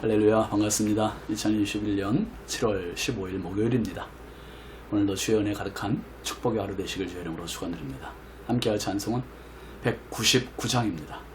할렐루야, 반갑습니다. 2021년 7월 15일 목요일입니다. 오늘도 주의 은혜 가득한 축복의 하루 되시길 주의 이름으로 축원드립니다. 함께할 찬송은 199장입니다.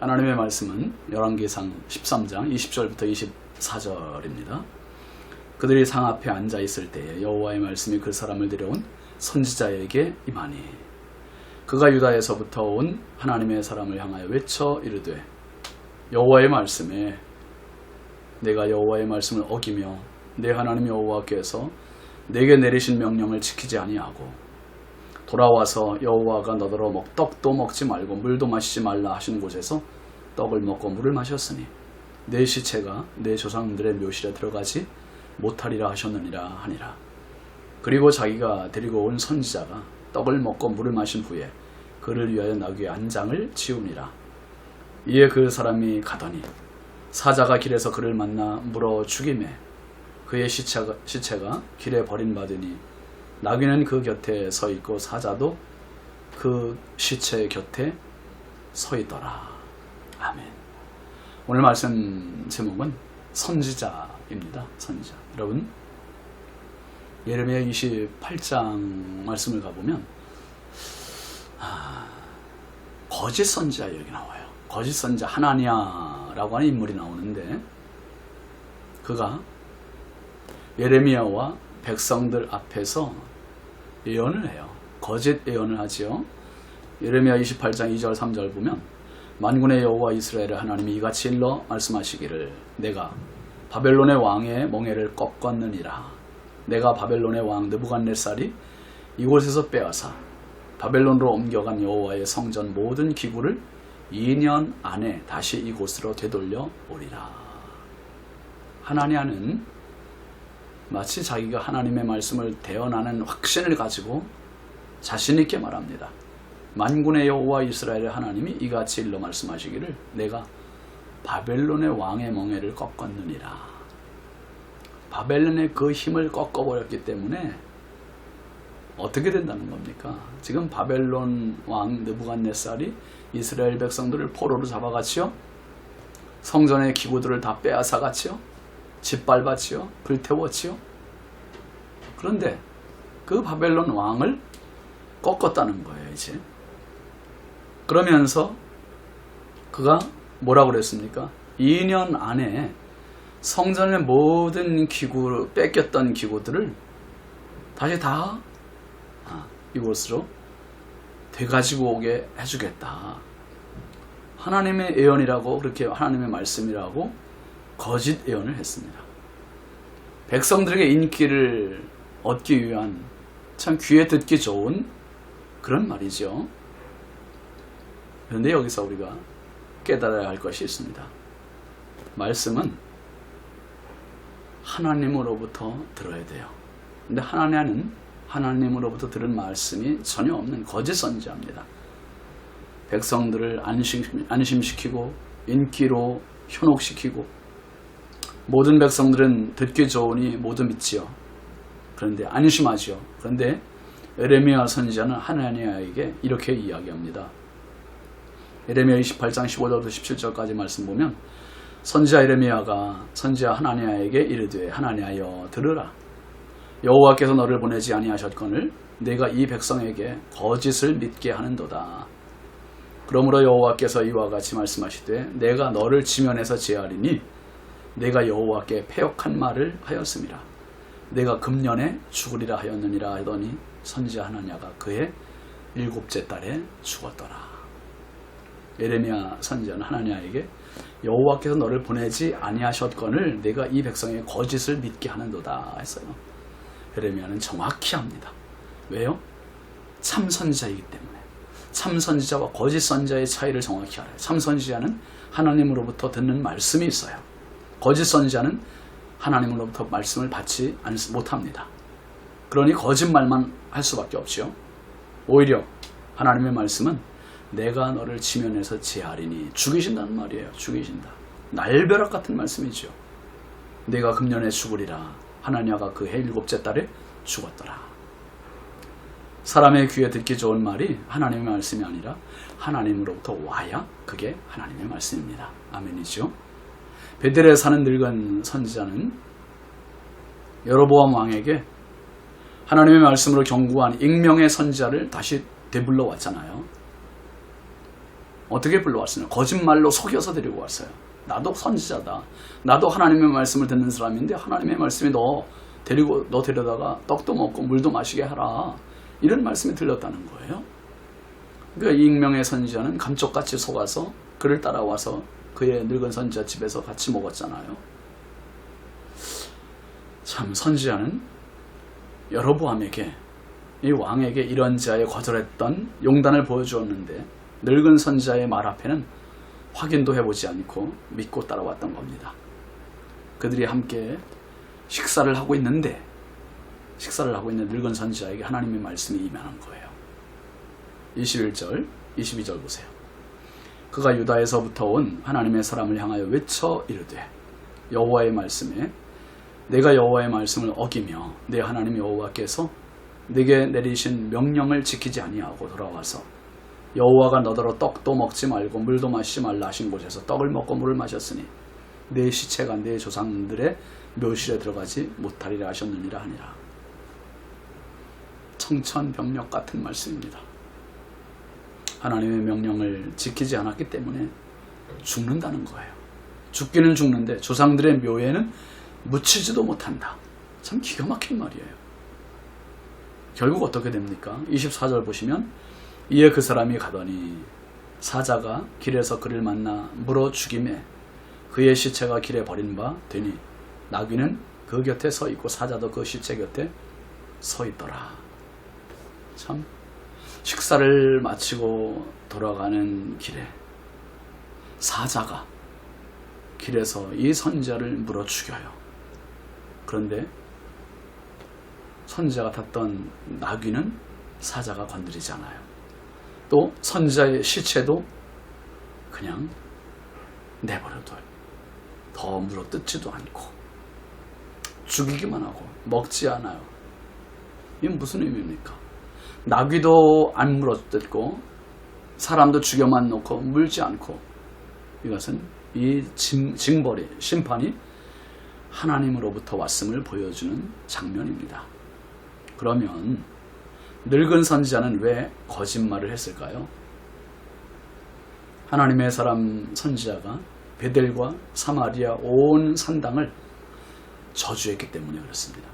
하나님의 말씀은 열왕기상 13장 20절부터 24절입니다. 그들이 상 앞에 앉아 있을 때에 여호와의 말씀이 그 사람을 데려온 선지자에게 임하니 그가 유다에서부터 온 하나님의 사람을 향하여 외쳐 이르되 여호와의 말씀에 내가 여호와의 말씀을 어기며 내 하나님 여호와께서 내게 내리신 명령을 지키지 아니하고 돌아와서 여호와가 너더러 떡도 먹지 말고 물도 마시지 말라 하시는 곳에서 떡을 먹고 물을 마셨으니 내 시체가 내 조상들의 묘실에 들어가지 못하리라 하셨느니라 하니라. 그리고 자기가 데리고 온 선지자가 떡을 먹고 물을 마신 후에 그를 위하여 나귀의 안장을 치우니라. 이에 그 사람이 가더니 사자가 길에서 그를 만나 물어 죽이매 그의 시체가 길에 버림받으니 나귀는 그 곁에 서 있고 사자도 그 시체 곁에 서 있더라. 아멘. 오늘 말씀 제목은 선지자입니다. 선지자. 여러분, 예레미야 28장 말씀을 가보면 거짓 선지자 여기 나와요. 거짓 선지자 하나니아라고 하는 인물이 나오는데 그가 예레미야와 백성들 앞에서 예언을 해요. 거짓 예언을 하지요. 예레미야 28장 2절 3절 보면 만군의 여호와 이스라엘의 하나님이 이같이 일러 말씀하시기를 내가 바벨론의 왕의 멍에를 꺾었느니라. 내가 바벨론의 왕 느부갓네살이 이곳에서 빼앗아 바벨론으로 옮겨간 여호와의 성전 모든 기구를 2년 안에 다시 이곳으로 되돌려 오리라. 하나니아는 마치 자기가 하나님의 말씀을 대언하는 확신을 가지고 자신 있게 말합니다. 만군의 여호와 이스라엘의 하나님이 이같이 일러 말씀하시기를 내가 바벨론의 왕의 멍에를 꺾었느니라. 바벨론의 그 힘을 꺾어버렸기 때문에 어떻게 된다는 겁니까? 지금 바벨론 왕 느부갓네살이 이스라엘 백성들을 포로로 잡아갔지요. 성전의 기구들을 다 빼앗아갔지요. 짓밟았지요. 불태웠지요. 그런데 그 바벨론 왕을 꺾었다는 거예요. 이제 그러면서 그가 뭐라고 그랬습니까? 2년 안에 성전의 모든 기구, 뺏겼던 기구들을 다시 다 이곳으로 되가지고 오게 해주겠다. 하나님의 예언이라고, 그렇게 하나님의 말씀이라고 거짓 예언을 했습니다. 백성들에게 인기를 얻기 위한 참 귀에 듣기 좋은 그런 말이죠. 그런데 여기서 우리가 깨달아야 할 것이 있습니다. 말씀은 하나님으로부터 들어야 돼요. 근데 하나님으로부터 들은 말씀이 전혀 없는 거짓 선지자입니다. 백성들을 안심시키고 인기로 현혹시키고 모든 백성들은 듣기 좋으니 모두 믿지요. 그런데 안심하지요. 그런데 에레미야 선지자는 하나니아에게 이렇게 이야기합니다. 에레미야 28장 15절부터 17절까지 말씀 보면 선지자 에레미야가 선지자 하나니아에게 이르되 하나니아여 들으라. 여호와께서 너를 보내지 아니하셨거늘 내가 이 백성에게 거짓을 믿게 하는도다. 그러므로 여호와께서 이와 같이 말씀하시되 내가 너를 지면에서 제하리니 내가 여호와께 패역한 말을 하였음이라. 내가 금년에 죽으리라 하였느니라 하더니 선지자 하나니아가 그의 7째 달에 죽었더라. 에레미야 선지자는 하나니아에게 여호와께서 너를 보내지 아니하셨거늘 내가 이 백성의 거짓을 믿게 하는도다 했어요. 에레미야는 정확히 합니다. 왜요? 참 선지자이기 때문에. 참 선지자와 거짓 선지자의 차이를 정확히 알아요. 참 선지자는 하나님으로부터 듣는 말씀이 있어요. 거짓 선지자는 하나님으로부터 말씀을 받지 못합니다. 그러니 거짓말만 할 수밖에 없죠. 오히려 하나님의 말씀은 내가 너를 지면에서 제하리니 죽이신다는 말이에요. 죽이신다. 날벼락 같은 말씀이죠. 내가 금년에 죽으리라. 하나니아가 그 해 7째 달에 죽었더라. 사람의 귀에 듣기 좋은 말이 하나님의 말씀이 아니라 하나님으로부터 와야 그게 하나님의 말씀입니다. 아멘이죠. 베델에 사는 늙은 선지자는 여로보암 왕에게 하나님의 말씀으로 경고한 익명의 선지자를 다시 되불러 왔잖아요. 어떻게 불러왔어요? 거짓말로 속여서 데리고 왔어요. 나도 선지자다. 나도 하나님의 말씀을 듣는 사람인데 하나님의 말씀이 너 데려다가 떡도 먹고 물도 마시게 하라. 이런 말씀이 들렸다는 거예요. 그러니까 익명의 선지자는 감쪽같이 속아서 그를 따라와서 그의 늙은 선지자 집에서 같이 먹었잖아요. 참 선지자는 여로보암에게 이 왕에게 이런지하에 거절했던 용단을 보여주었는데 늙은 선지자의 말 앞에는 확인도 해보지 않고 믿고 따라왔던 겁니다. 그들이 함께 식사를 하고 있는 늙은 선지자에게 하나님의 말씀이 임하는 거예요. 21절, 22절 보세요. 그가 유다에서부터 온 하나님의 사람을 향하여 외쳐 이르되 여호와의 말씀에 내가 여호와의 말씀을 어기며 내 하나님 여호와께서 내게 내리신 명령을 지키지 아니하고 돌아와서 여호와가 너더러 떡도 먹지 말고 물도 마시지 말라 하신 곳에서 떡을 먹고 물을 마셨으니 내 시체가 내 조상들의 묘실에 들어가지 못하리라 하셨느니라 하니라. 청천벽력 같은 말씀입니다. 하나님의 명령을 지키지 않았기 때문에 죽는다는 거예요. 죽기는 죽는데 조상들의 묘에는 묻히지도 못한다. 참 기가 막힌 말이에요. 결국 어떻게 됩니까? 24절 보시면 이에 그 사람이 가더니 사자가 길에서 그를 만나 물어 죽임에 그의 시체가 길에 버린 바 되니 나귀는 그 곁에 서 있고 사자도 그 시체 곁에 서 있더라. 참 식사를 마치고 돌아가는 길에 사자가 길에서 이 선지자를 물어 죽여요. 그런데 선지자가 탔던 나귀는 사자가 건드리지 않아요. 또 선지자의 시체도 그냥 내버려둬요. 더 물어뜯지도 않고 죽이기만 하고 먹지 않아요. 이게 무슨 의미입니까? 나귀도 안 물어뜯고 사람도 죽여만 놓고 물지 않고, 이것은 이 징벌이, 심판이 하나님으로부터 왔음을 보여주는 장면입니다. 그러면 늙은 선지자는 왜 거짓말을 했을까요? 하나님의 사람 선지자가 베델과 사마리아 온 산당을 저주했기 때문에 그렇습니다.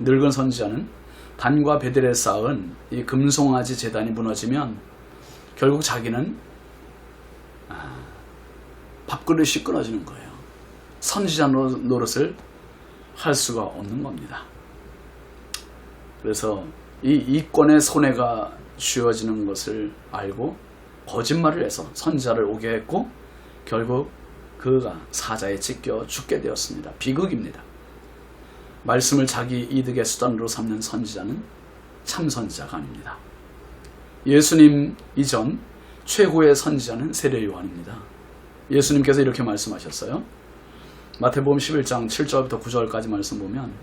늙은 선지자는 단과 베델에 쌓은 이 금송아지 제단이 무너지면 결국 자기는 밥그릇이 끊어지는 거예요. 선지자 노릇을 할 수가 없는 겁니다. 그래서 이 이권의 손해가 쥐어지는 것을 알고 거짓말을 해서 선지자를 오게 했고, 결국 그가 사자에 찢겨 죽게 되었습니다. 비극입니다. 말씀을 자기 이득의 수단으로 삼는 선지자는 참 선지자가 아닙니다. 예수님 이전 최고의 선지자는 세례 요한입니다. 예수님께서 이렇게 말씀하셨어요. 마태복음 11장 7절부터 9절까지 말씀 보면,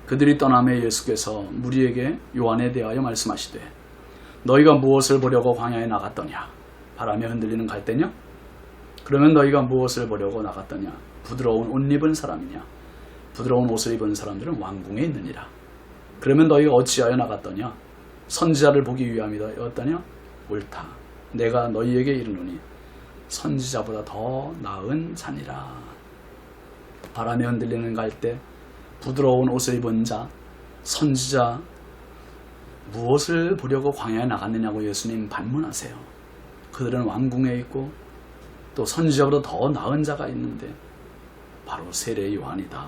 그들이 떠남에 예수께서 무리에게 요한에 대하여 말씀하시되, 너희가 무엇을 보려고 광야에 나갔더냐? 바람에 흔들리는 갈대냐? 그러면 너희가 무엇을 보려고 나갔더냐? 부드러운 옷 입은 사람이냐? 부드러운 옷을 입은 사람들은 왕궁에 있느니라. 그러면 너희가 어찌하여 나갔더냐? 선지자를 보기 위함이었더냐? 옳다. 내가 너희에게 이르노니 선지자보다 더 나은 자니라. 바람에 흔들리는 갈대, 부드러운 옷을 입은 자, 선지자, 무엇을 보려고 광야에 나갔느냐고 예수님 반문하세요. 그들은 왕궁에 있고 또 선지자보다 더 나은 자가 있는데 바로 세례 요한이다.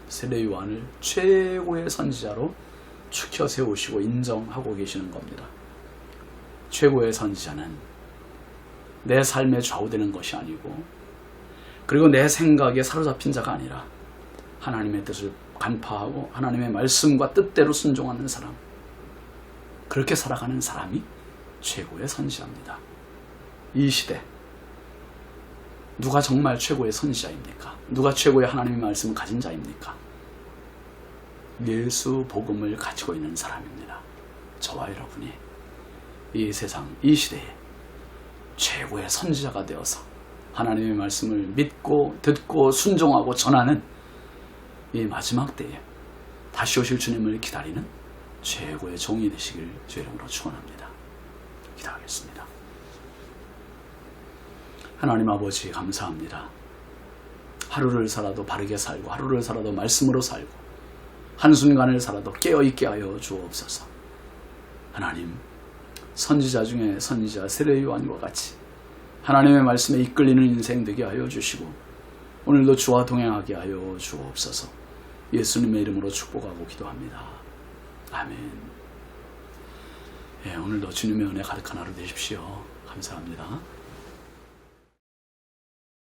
세례 요한을 최고의 선지자로 추켜 세우시고 인정하고 계시는 겁니다. 최고의 선지자는 내 삶에 좌우되는 것이 아니고, 그리고 내 생각에 사로잡힌 자가 아니라 하나님의 뜻을 간파하고 하나님의 말씀과 뜻대로 순종하는 사람, 그렇게 살아가는 사람이 최고의 선지자입니다. 이 시대 누가 정말 최고의 선지자입니까? 누가 최고의 하나님의 말씀을 가진 자입니까? 예수 복음을 가지고 있는 사람입니다. 저와 여러분이 이 세상, 이 시대에 최고의 선지자가 되어서 하나님의 말씀을 믿고 듣고 순종하고 전하는 이 마지막 때에 다시 오실 주님을 기다리는 최고의 종이 되시길 주의 이름으로 축원합니다. 기도하겠습니다. 하나님 아버지 감사합니다. 하루를 살아도 바르게 살고, 하루를 살아도 말씀으로 살고, 한순간을 살아도 깨어있게 하여 주옵소서. 하나님, 선지자 중에 선지자 세례 요한과 같이 하나님의 말씀에 이끌리는 인생 되게 하여 주시고, 오늘도 주와 동행하게 하여 주옵소서. 예수님의 이름으로 축복하고 기도합니다. 아멘. 오늘도 주님의 은혜 가득한 하루 되십시오. 감사합니다.